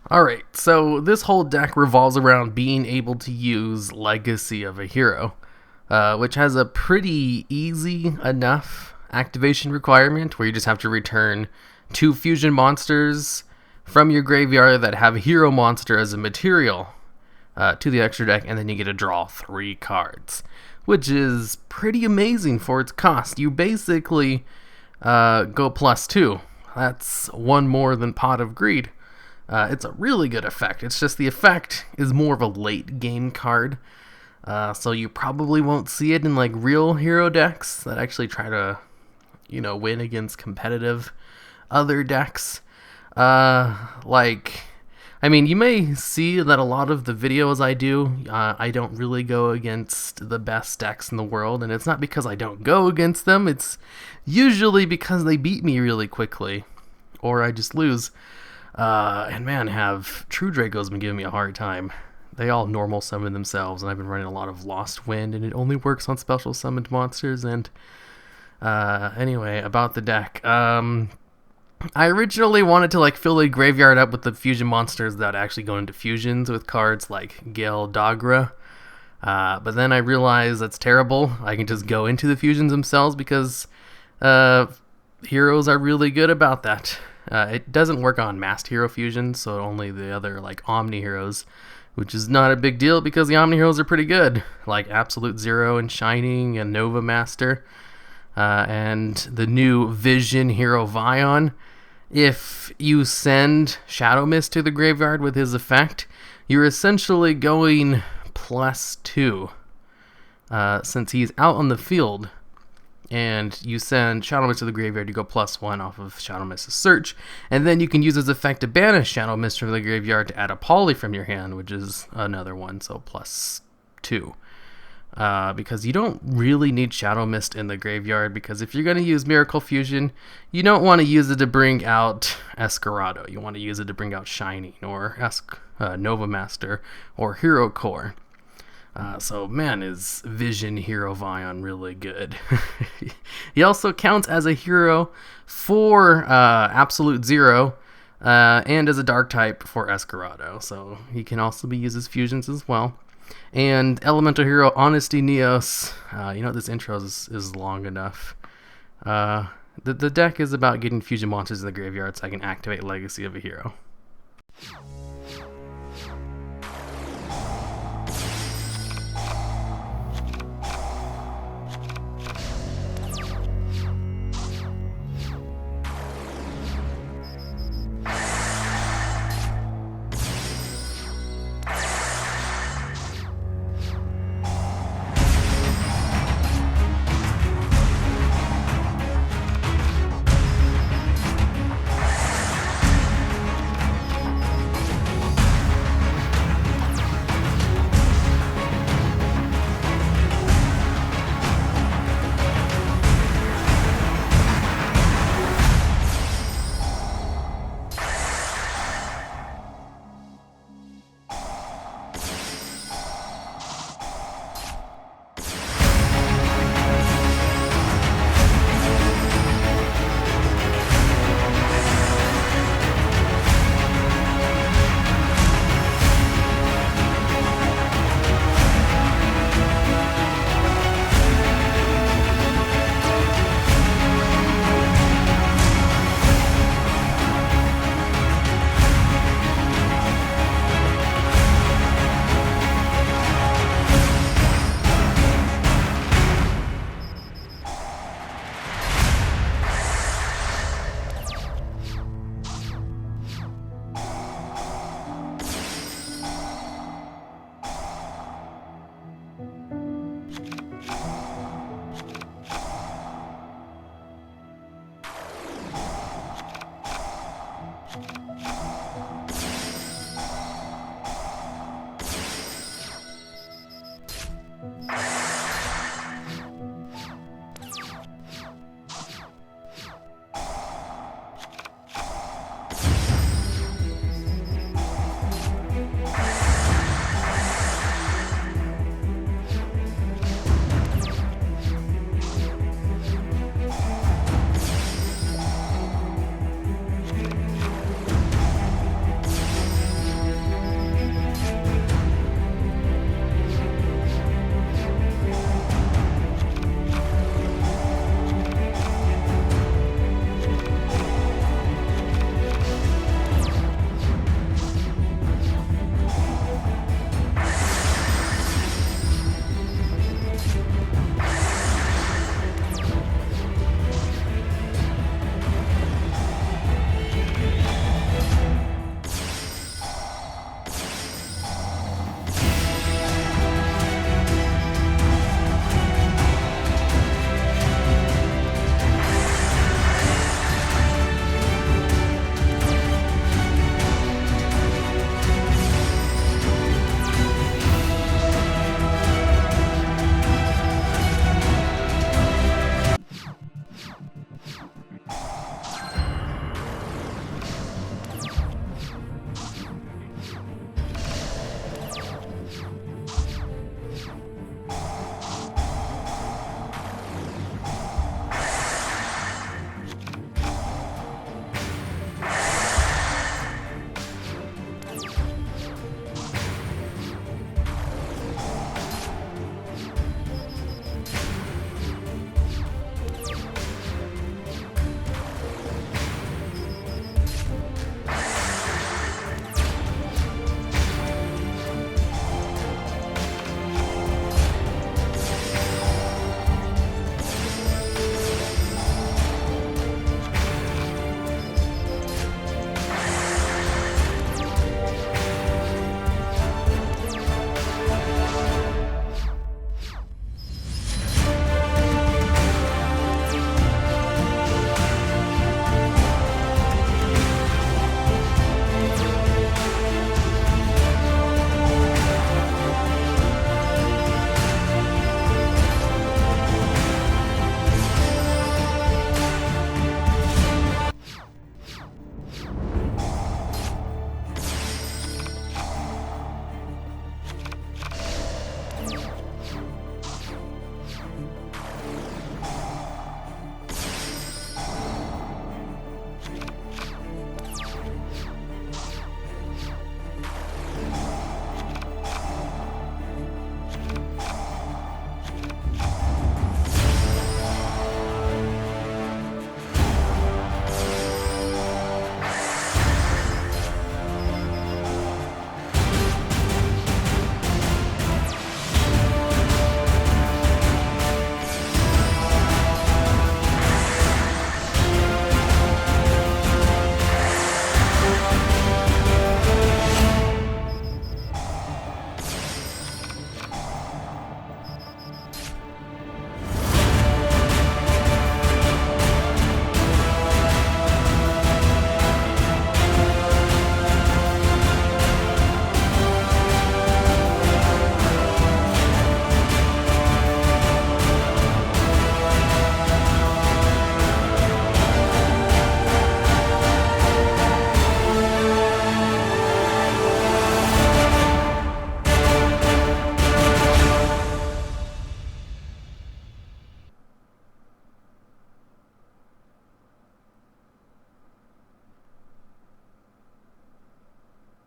Alright, so this whole deck revolves around being able to use Legacy of a Hero, which has a pretty easy enough activation requirement where you just have to return 2 fusion monsters from your graveyard that have a hero monster as a material to the extra deck, and then you get to draw 3 cards, which is pretty amazing for its cost. You basically go +2. That's 1 more than Pot of Greed. It's a really good effect. It's just the effect is more of a late game card. So you probably won't see it in like real hero decks that actually try to, win against competitive other decks. You may see that a lot of the videos I do, I don't really go against the best decks in the world, and it's not because I don't go against them. It's usually because they beat me really quickly, or I just lose. And man, have True Dracos been giving me a hard time. They all normal summon themselves, and I've been running a lot of Lost Wind, and it only works on special summoned monsters. And anyway, about the deck. I originally wanted to fill a graveyard up with the fusion monsters that actually go into fusions with cards like Gale Dogra. But then I realized that's terrible. I can just go into the fusions themselves because heroes are really good about that. It doesn't work on masked hero fusions, so only the other Omni heroes, which is not a big deal because the Omni heroes are pretty good, like Absolute Zero and Shining and Nova Master, and the new Vision hero Vion. If you send Shadow Mist to the graveyard with his effect, you're essentially going +2, since he's out on the field. And you send Shadow Mist to the graveyard, you go +1 off of Shadow Mist's search, and then you can use his effect to banish Shadow Mist from the graveyard to add a Poly from your hand, which is another one, so +2. Because you don't really need Shadow Mist in the graveyard, because if you're going to use Miracle Fusion, you don't want to use it to bring out Escarado. You want to use it to bring out Shining, or Nova Master, or Hero Core. So man, is Vision Hero Vion really good. He also counts as a hero for Absolute Zero, and as a dark type for Escarado, so he can also be used as fusions as well. And Elemental Hero Honesty Neos, this intro is long enough. The deck is about getting fusion monsters in the graveyard so I can activate Legacy of a Hero.